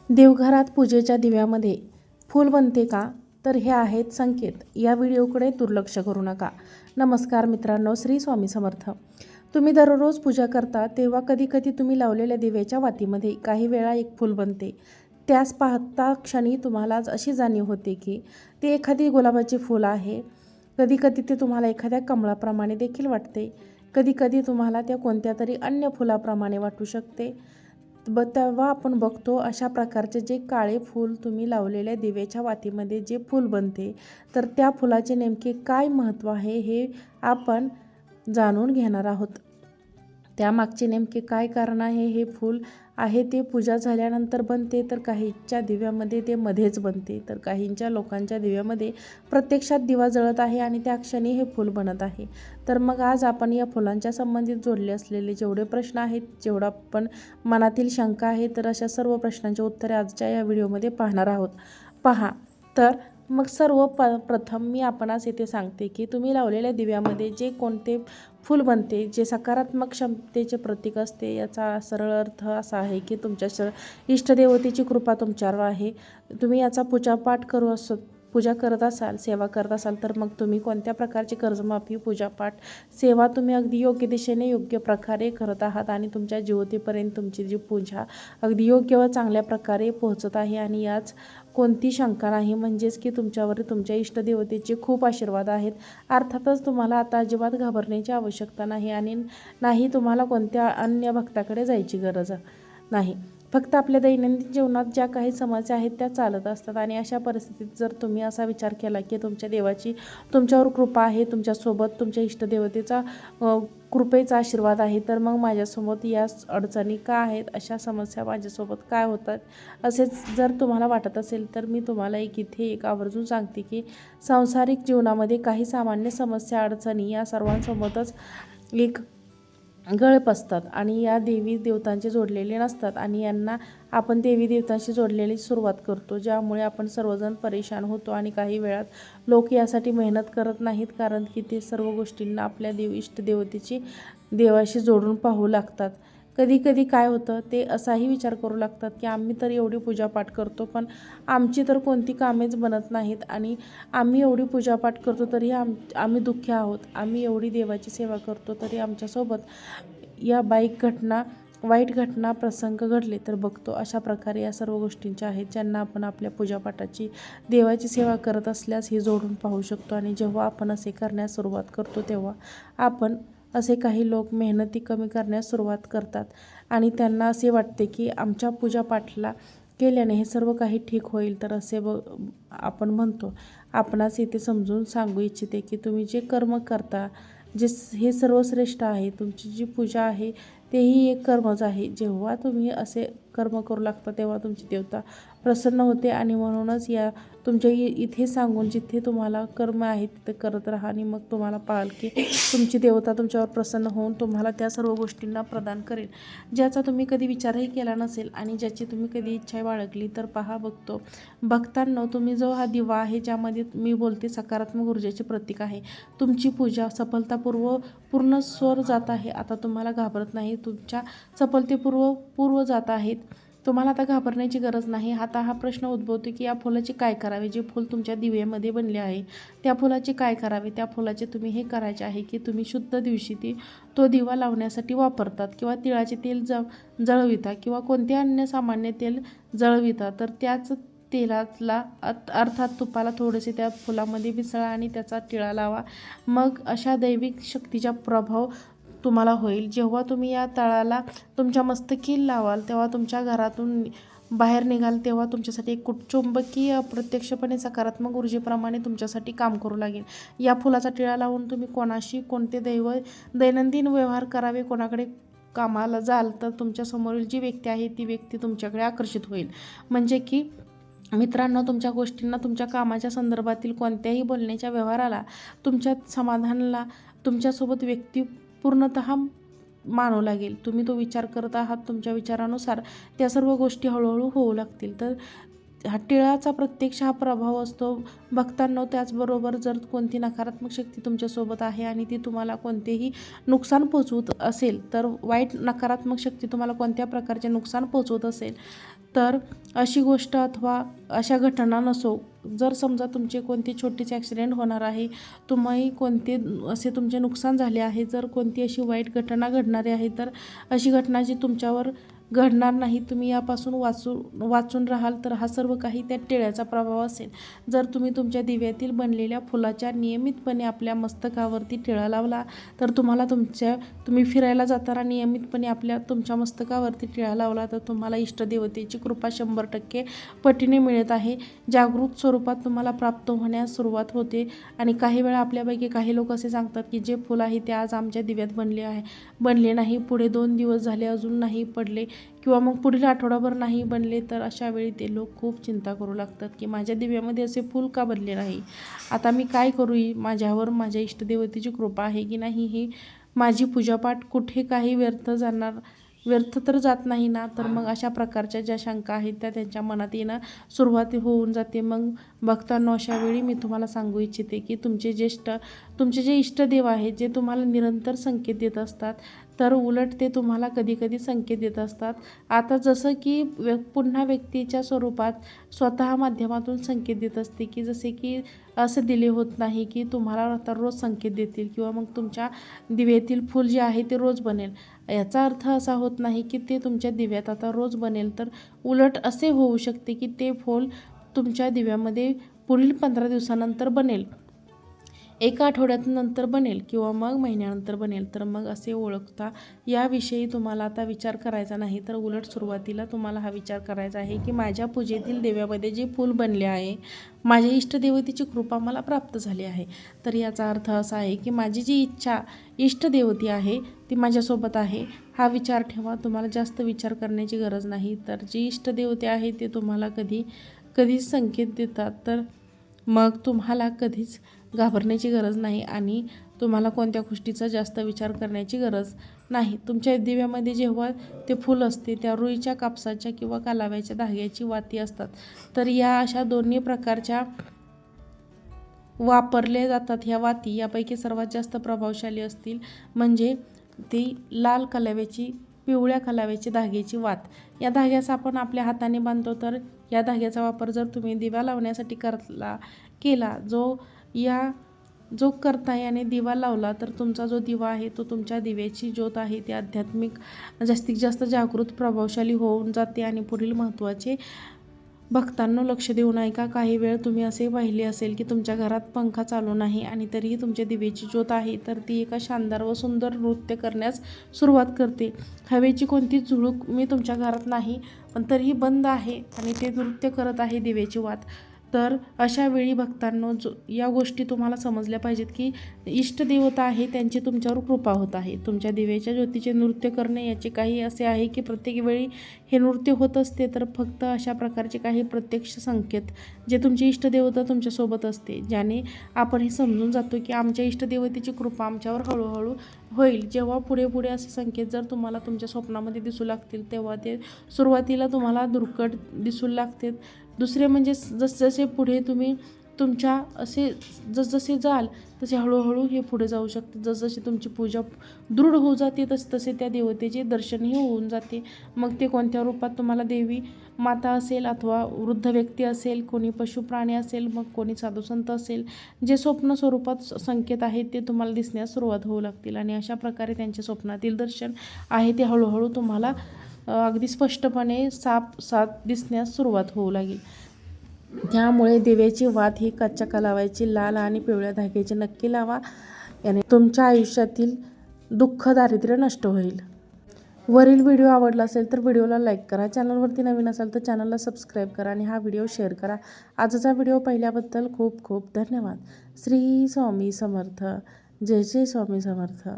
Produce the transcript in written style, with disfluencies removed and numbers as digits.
देवघरात पूजेच्या दिव्यामध्ये फूल बनते का? तर हे आहेत संकेत. या व्हिडिओकडे दुर्लक्ष करू नका. नमस्कार मित्रांनो, श्री स्वामी समर्थ. तुम्ही दररोज पूजा करता तेव्हा कधी कधी तुम्ही लावलेल्या दिव्याच्या वातीमध्ये काही वेळा एक फूल बनते. त्यास पाहता क्षणी तुम्हाला अशी जाणीव होते की ते एखादी गुलाबाचे फूल आहे. कधी कधी ते तुम्हाला एखाद्या कमळाप्रमाणे देखील वाटते. कधी कधी तुम्हाला त्या कोणत्या तरी अन्य फुलाप्रमाणे वाटू शकते. तेव्हा आपण बघतो अशा प्रकारचे जे काळे फूल तुम्ही लावलेल्या दिव्याच्या वातीमध्ये जे फूल बनते, तर त्या फुलाचे नेमके काय महत्त्व आहे हे आपण जाणून घेणार आहोत. त्यामागचे नेमके काय कारण आहे? हे फूल आहे ते पूजा झाल्यानंतर बनते, तर काहींच्या दिव्यामध्ये ते मध्येच बनते, तर काहींच्या लोकांच्या दिव्यामध्ये प्रत्यक्षात दिवा जळत आहे आणि त्या क्षणी हे फूल बनत आहे. तर मग आज आपण या फुलांच्या संबंधित जोडले असलेले जेवढे प्रश्न आहेत, जेवढा पण मनातील शंका आहे, तर अशा सर्व प्रश्नांची उत्तरे आजच्या या व्हिडिओमध्ये पाहणार आहोत. पहा. तर मग प्रथम मी आपणास येथे सांगते की तुम्ही लावलेल्या दिव्यामध्ये जे कोणते फूल बनते, जे सकारात्मक क्षमतेचे प्रतीक असते, याचा सरळ अर्थ असा आहे की तुमच्या इष्टदेवतेची कृपा तुमच्यावर आहे. तुम्ही याचा पूजा करत असाल, सेवा करत असाल, तर मग तुम्ही कोणत्या प्रकारची कर्जमाफी, पूजापाठ, सेवा तुम्ही अगदी योग्य दिशेने योग्य प्रकारे करत आहात आणि तुमच्या जीवतेपर्यंत तुमची जी पूजा अगदी योग्य व चांगल्या प्रकारे पोहोचत आहे आणि याच कोणती शंका नाही. म्हणजेच की तुमच्यावर तुमच्या इष्टदेवतेचे खूप आशीर्वाद आहेत. अर्थातच तुम्हाला आता अजिबात घाबरण्याची आवश्यकता नाही आणि नाही तुम्हाला कोणत्या अन्य भक्ताकडे जायची गरज नाही. फक्त आपल्या दैनंदिन जीवनात ज्या काही समस्या आहेत त्या चालत असतात आणि अशा परिस्थितीत जर तुम्ही असा विचार केला की तुमच्या देवाची तुमच्यावर कृपा आहे, तुमच्यासोबत तुमच्या इष्टदेवतेचा कृपेचा आशीर्वाद आहे, तर मग माझ्यासोबत या अडचणी का आहेत, अशा समस्या माझ्यासोबत काय होतात, असेच जर तुम्हाला वाटत असेल, तर मी तुम्हाला एक आवर्जून सांगते की सांसारिक जीवनामध्ये काही सामान्य समस्या, अडचणी या सर्वांसोबतच एक गळप असतात आणि या देवी देवतांचे जोडलेले नसतात आणि यांना आपण देवी देवतांशी जोडलेली सुरुवात करतो, ज्यामुळे आपण सर्वजण परेशान होतो आणि काही वेळात लोक यासाठी मेहनत करत नाहीत, कारण की ते सर्व गोष्टींना आपल्या इष्टदेवतेची देवाशी जोडून पाहू लागतात. कधी कधी काय होतं, ते असाही विचार करू लागतात की आम्ही तर एवढी पूजापाठ करतो, पण आमची तर कोणती कामेच बनत नाहीत आणि आम्ही एवढी पूजापाठ करतो तरी आम्ही दुःखी आहोत. आम्ही एवढी देवाची सेवा करतो तरी आमच्यासोबत या वाईट घटना प्रसंग घडले. तर बघतो अशा प्रकारे या सर्व गोष्टींच्या आहेत, ज्यांना आपण आपल्या पूजापाठाची, देवाची सेवा करत असल्यास हे जोडून पाहू शकतो. आणि जेव्हा आपण असे करण्यास सुरुवात करतो तेव्हा आपण असे काही लोक मेहनती कमी करण्यास सुरुवात करतात आणि त्यांना असे वाटते की आमच्या पूजापाठला केल्याने हे सर्व काही ठीक होईल. तर असे आपण म्हणतो. आपणास इथे समजून सांगू इच्छिते की तुम्ही जे कर्म करता, हे सर्वश्रेष्ठ आहे. तुमची जी पूजा आहे तेही एक कर्मच आहे. जेव्हा तुम्ही असे कर्म करू लागता तेव्हा तुमची देवता प्रसन्न होते आणि म्हणूनच या तुमच्या इथे सांगून जिथे तुम्हाला कर्म आहे तिथे करत राहा आणि मग तुम्हाला पाहाल की तुमची देवता तुमच्यावर प्रसन्न होऊन तुम्हाला त्या सर्व गोष्टींना प्रदान करेल, ज्याचा तुम्ही कधी विचारही केला नसेल आणि ज्याची तुम्ही कधी इच्छा बाळगली. तर पहा बघतो भक्तांनो, तुम्ही जो हा दिवा आहे, ज्यामध्ये मी बोलते सकारात्मक ऊर्जेचे प्रतीक आहे, तुमची पूजा पूर्ण स्वर जात आहे. आता तुम्हाला घाबरत नाही, तुमच्या पूर्व जात आहेत. तुम्हाला आता घाबरण्याची गरज नाही. आता हा प्रश्न उद्भवतो की या फुलाचे काय करावे? जे फूल तुमच्या दिव्यामध्ये बनले आहे त्या फुलाचे काय करावे? त्या फुलाचे तुम्ही हे करायचे आहे की तुम्ही शुद्ध दिवशी तो दिवा लावण्यासाठी वापरतात किंवा तिळाचे तेल जळविता किंवा कोणते अन्य सामान्य तेल जळविता, तर त्याच तेलातला अर्थात तुपाला थोडेसे त्या फुलामध्ये मिसळा आणि त्याचा टिळा लावा. मग अशा दैविक शक्तीचा प्रभाव तुम्हाला होईल. जेव्हा तुम्ही या तळाला तुमच्या मस्तकी लावाल, तेव्हा तुमच्या घरातून बाहेर निघाल तेव्हा तुमच्यासाठी एक चुंबकीय अप्रत्यक्षपणे सकारात्मक ऊर्जेप्रमाणे तुमच्यासाठी काम करू लागेल. या फुलाचा टिळा लावून तुम्ही कोणाशी कोणते दैनंदिन व्यवहार करावे, कोणाकडे कामाला जाल, तर तुमच्या समोरील जी व्यक्ती आहे ती व्यक्ती तुमच्याकडे आकर्षित होईल. म्हणजे की मित्रांनो, तुमच्या गोष्टींना, तुमच्या कामाच्या संदर्भातील कोणत्याही बोलण्याच्या व्यवहाराला, तुमच्या समाधानाला तुमच्यासोबत व्यक्ती पूर्णतः मानू लागेल. तुम्ही तो विचार करत आहात, तुमच्या विचारानुसार त्या सर्व गोष्टी हळूहळू होऊ लागतील. तर हा टिळाचा प्रत्यक्ष हा प्रभाव असतो भक्तांनो. त्याचबरोबर जर कोणती नकारात्मक शक्ती तुमच्यासोबत आहे आणि ती तुम्हाला कोणतेही नुकसान पोचवत असेल, तर वाईट नकारात्मक शक्ती तुम्हाला कोणत्या प्रकारचे नुकसान पोचवत असेल, तर अशी गोष्ट अथवा अशा घटना नसो. जर समजा तुमचे कोणते छोटेसे ॲक्सिडेंट होणार आहे, तुम्ही कोणते असे तुमचे नुकसान झाले आहे, जर कोणती अशी वाईट घटना घडणारी आहे, तर अशी घटना जी तुमच्यावर घडणार नाही, तुम्ही यापासून वाचून राहाल. तर हा सर्व काही त्या टिळ्याचा प्रभाव असेल. जर तुम्ही तुमच्या दिव्यातील बनलेल्या फुलाच्या नियमितपणे आपल्या मस्तकावरती टिळा लावला, तर तुम्ही फिरायला जाताना नियमितपणे तुमच्या मस्तकावरती टिळा लावला, तर तुम्हाला इष्टदेवतेची कृपा 100% पटीने मिळत आहे. जागृत स्वरूपात तुम्हाला प्राप्त होण्यास सुरुवात होते. आणि काही वेळा आपल्यापैकी काही लोक असे सांगतात की जे फुल आहे ते आज आमच्या दिव्यात बनले नाही, पुढे 2 दिवस झाले अजून नाही पडले, किंवा मग पुढील आठवडाभर नाही बनले, तर अशा वेळी ते लोक खूप चिंता करू लागतात की माझ्या दिव्यामध्ये असे फूल का बनले नाही, आता मी काय करू, माझ्यावर माझ्या इष्टदेवतेची कृपा आहे की नाही, ही माझी पूजापाठ कुठे काही व्यर्थ तर जात नाही ना. तर मग अशा प्रकारच्या ज्या शंका आहेत त्या त्यांच्या मनात येणं सुरुवात होऊन जाते. मग भक्तांनो, अशा वेळी मी तुम्हाला सांगू इच्छिते की तुमचे जे इष्टदेव आहेत, जे तुम्हाला निरंतर संकेत देत असतात, तर उलट ते तुम्हाला कधी संकेत देत असतात. आता जसं की पुन्हा व्यक्तीच्या स्वरूपात स्वतः माध्यमातून संकेत देत असते, की जसे की असं दिले होत नाही की तुम्हाला आता रोज संकेत देतील किंवा मग तुमच्या दिव्यातील फूल जे आहे ते रोज बनेल. याचा अर्थ असा होत नाही की ते तुमच्या दिव्यात आता रोज बनेल, तर उलट असे होऊ शकते की ते फूल तुमच्या दिव्यामध्ये पुढील 15 दिवसानंतर बनेल, 1 आठवड्यानंतर बनेल किंवा मग महिन्यानंतर बनेल. तर मग असे ओळखता याविषयी तुम्हाला आता विचार करायचा नाही, तर उलट सुरुवातीला तुम्हाला हा विचार करायचा आहे की माझ्या पूजेतील देव्यामध्ये जे फूल बनले आहे, माझ्या इष्टदेवतेची कृपा मला प्राप्त झाली आहे. तर याचा अर्थ असा आहे की माझी जी इष्टदेवती आहे ती माझ्यासोबत आहे. हा विचार ठेवा. तुम्हाला जास्त विचार करण्याची गरज नाही. तर जी इष्टदेवते आहे ते तुम्हाला कधीच संकेत देतात, तर मग तुम्हाला कधीच घाबरण्याची गरज नाही आणि तुम्हाला कोणत्या गोष्टीचा जास्त विचार करण्याची गरज नाही. तुमच्या दिव्यामध्ये जेव्हा ते फूल असते त्या रुईच्या, कापसाच्या किंवा कालाव्याच्या धाग्याची वाती असतात. तर या अशा दोन्ही प्रकारच्या वापरल्या जातात. ह्या वाती यापैकी सर्वात जास्त प्रभावशाली असतील म्हणजे ती लाल कलाव्याची, पिवळ्या कलाव्याची धाग्याची वात. या धाग्याचा आपण आपल्या हाताने बांधतो. तर या धाग्याचा वापर जर तुम्ही दिवा लावण्यासाठी केला, जो करताय आणि दिवा लावला, तर तुमचा जो दिवा आहे तो तुमच्या दिव्याची ज्योत आहे ती आध्यात्मिक जास्तीत जास्त जागृत, प्रभावशाली होऊन जाते. आणि पुढील महत्त्वाचे भक्तांनो, लक्ष देऊन ऐका. काही वेळ तुम्ही असे पाहिले असेल की तुमच्या घरात पंखा चालू नाही आणि तरीही तुमच्या दिव्याची ज्योत आहे, तर ती एका शानदार व सुंदर नृत्य करण्यास सुरुवात करते. हवेची कोणतीच झुळूक मी तुमच्या घरात नाही, पण तरीही बंद आहे आणि ते नृत्य करत आहे दिव्याची वात. तर अशा वेळी भक्तांनो, या गोष्टी तुम्हाला समजल्या पाहिजेत की इष्टदेवता आहे त्यांची तुमच्यावर कृपा होत आहे. तुमच्या दिव्याच्या ज्योतीचे नृत्य करणे याचे काही असे आहे की प्रत्येक वेळी हे नृत्य होत असते, तर फक्त अशा प्रकारचे काही प्रत्यक्ष संकेत जे तुमची इष्टदेवता तुमच्यासोबत असते, ज्याने आपण हे समजून जातो की आमच्या इष्टदेवतेची कृपा आमच्यावर हळूहळू होईल. जेव्हा पुढे असे संकेत जर तुम्हाला तुमच्या स्वप्नामध्ये दिसू लागतील, तेव्हा ते सुरुवातीला तुम्हाला दुर्कट दिसू लागते. दुसरे म्हणजे जसजसे पुढे तुम्ही जसजसे जाल तसे हळूहळू हे पुढे जाऊ शकते. जसजशी तुमची पूजा दृढ होऊ जाते तसे त्या देवतेचे दर्शनही होऊन जाते. मग ते कोणत्या रूपात तुम्हाला देवी माता असेल अथवा वृद्ध व्यक्ती असेल, कोणी पशुप्राणी असेल, मग कोणी साधुसंत असेल, जे स्वप्न स्वरूपात संकेत आहेत ते तुम्हाला दिसण्यास सुरुवात होऊ लागतील. आणि अशा प्रकारे त्यांच्या स्वप्नातील दर्शन आहे ते हळूहळू तुम्हाला अगदी स्पष्टपणे साफ दिसण्यास सुरुवात होऊ लागेल. त्यामुळे दिव्याची वात ही कच्च्या कलावाची लाल आणि पिवळ्या धाग्याची नक्की लावा. याने तुमच्या आयुष्यातील दुःख, दारिद्र्य नष्ट होईल. वरील व्हिडिओ आवडला असेल तर व्हिडिओला लाईक करा. चॅनलवरती नवीन असाल तर चॅनलला सबस्क्राईब करा आणि हा व्हिडिओ शेअर करा. आजचा व्हिडिओ पाहिल्याबद्दल खूप खूप धन्यवाद. श्री स्वामी समर्थ. जय जय स्वामी समर्थ.